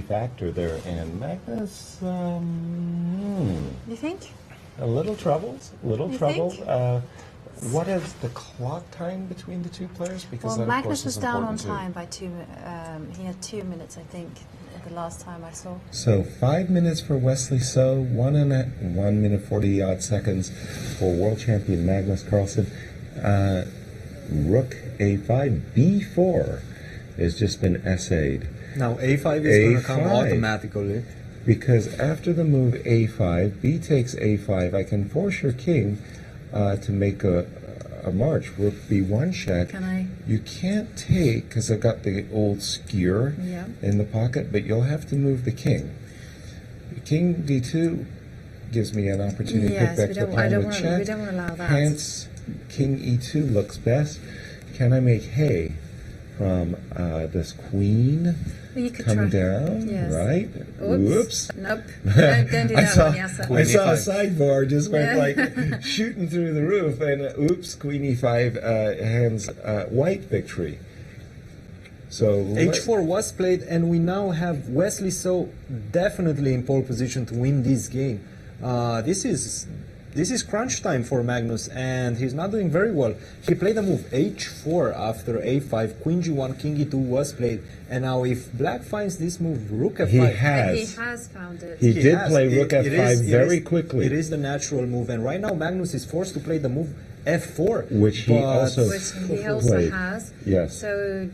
factor there, and Magnus, You think? a little troubled, You think? What is the clock time between the two players? Because Well, that, of Magnus course, was is down on important time by he had 2 minutes, I think, the last time I saw. So 5 minutes for Wesley So, 1 minute 40 odd seconds for world champion Magnus Carlsen. Rook A5, B4 has just been essayed. Now A5 is going to come automatically. Because after the move A5, B takes A5, I can force your king to make a march. Rook B1 check. Can I? You can't take, because I've got the old skewer in the pocket, but you'll have to move the king. King D2 gives me an opportunity to pick back the pawn with check. We don't want to allow that. Hence, King E2 looks best. Can I make hay from this queen? Well, you could come try. down, Yes. right? Oops. Nope. Don't do that one, yes. I saw a sideboard just went like shooting through the roof, and oops, Queen E5 hands white victory. So H4 was played, and we now have Wesley So definitely in pole position to win this game. This is crunch time for Magnus, and he's not doing very well. He played a move H4 after A5, Queen G1, King E2 was played, and now if Black finds this move, Rook F5. He has. He has found it. He did play Rook F5 very quickly. It is the natural move, and right now Magnus is forced to play the move F4, which he also played. Has. Yes. So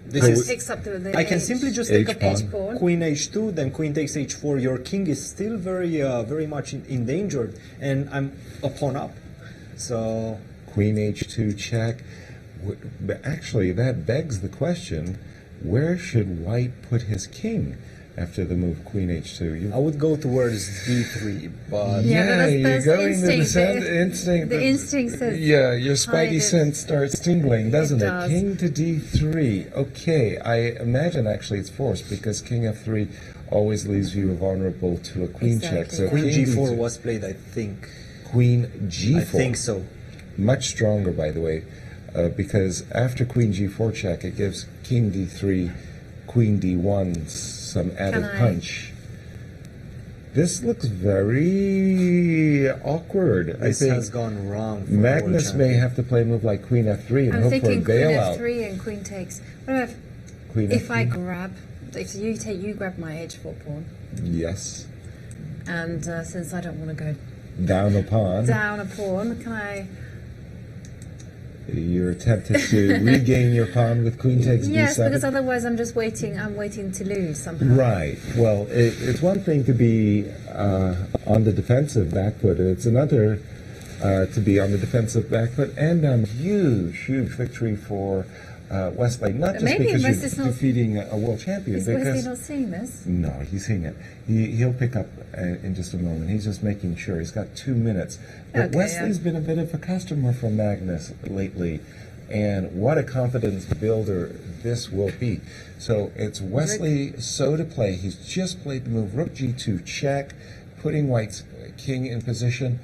this picks up the I can H. simply just take up H-pawn. Queen H2, then Queen takes H4. Your king is still very much endangered, and I'm a pawn up. So Queen H2 check. But actually, that begs the question: where should White put his king after the move Queen H2? I would go towards D3, but you're going to the instinct. The instinct says. Yeah, your spidey sense starts tingling, doesn't it? King to D3. Okay, I imagine actually it's forced because King F3 always leaves you vulnerable to a queen check. So Queen G4 was played, I think. Queen G4. I think so. Much stronger, by the way, because after Queen G4 check, it gives King D3, Queen D1 some added punch. This looks very awkward. This I think has gone wrong. For Magnus may have to play a move like Queen F3 and hope for a bailout. Queen F3 and Queen takes. What if Queen if F3? I grab? If you take, you grab my H4 pawn. Yes. And since I don't want to go down a pawn. Down a pawn, can I? You're tempted to regain your pawn with Queen takes B7? Yes, because otherwise I'm just waiting. I'm waiting to lose somehow. Right. Well, it's one thing to be on the defensive back foot. It's another to be on the defensive back foot. And huge victory for Wesley. Not just because you're defeating a world champion. Is Wesley not seeing this? No, he's seeing it. He'll pick up in just a moment. He's just making sure. He's got 2 minutes. But Wesley's been a bit of a customer for Magnus lately. And what a confidence builder this will be. So it's Wesley So to play. He's just played the move Rook G2 check, putting White's king in position.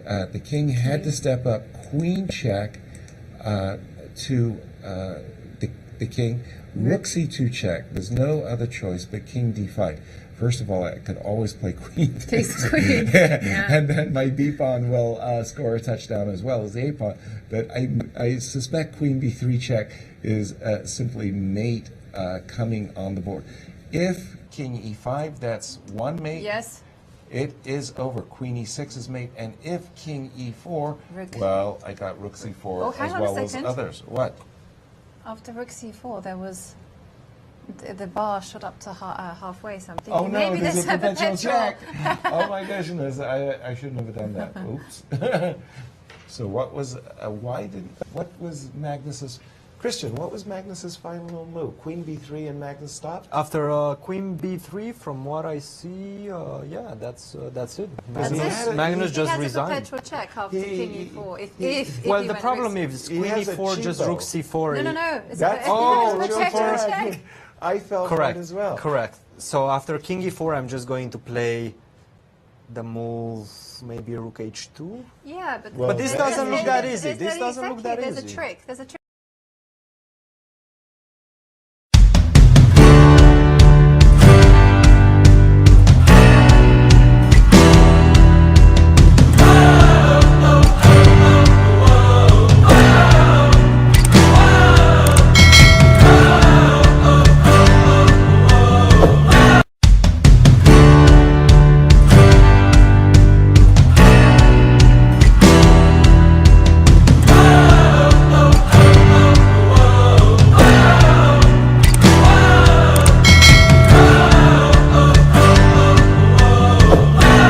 The king had to step up Queen check to the king. Rook C2 check. There's no other choice but King D5. First of all, I could always play Queen. Takes Queen. And then my B pawn will score a touchdown as well as the A pawn. But I suspect Queen B3 check is simply mate coming on the board. If King E5, that's one mate. Yes. It is over. Queen E6 is mate. And if King E4, well, I got Rook C4 as well as others. What? After Rook C4, there was the bar shot up to halfway. Something. Oh no, maybe there's a perpetual check. Oh my goodness, I shouldn't have done that. Oops. So what was Magnus's? Christian, what was Magnus's final move? Queen B3 and Magnus stopped? After Queen B3, from what I see, yeah, that's it. Magnus just resigned. He has a perpetual check after King E4. If well, the problem is Queen E4 just Rook C4. No. It's perpetual check. I felt that as well. Correct. So after King E4, I'm just going to play the move, maybe Rook H2. Yeah, but this doesn't look that easy. This doesn't look that easy. There's a trick.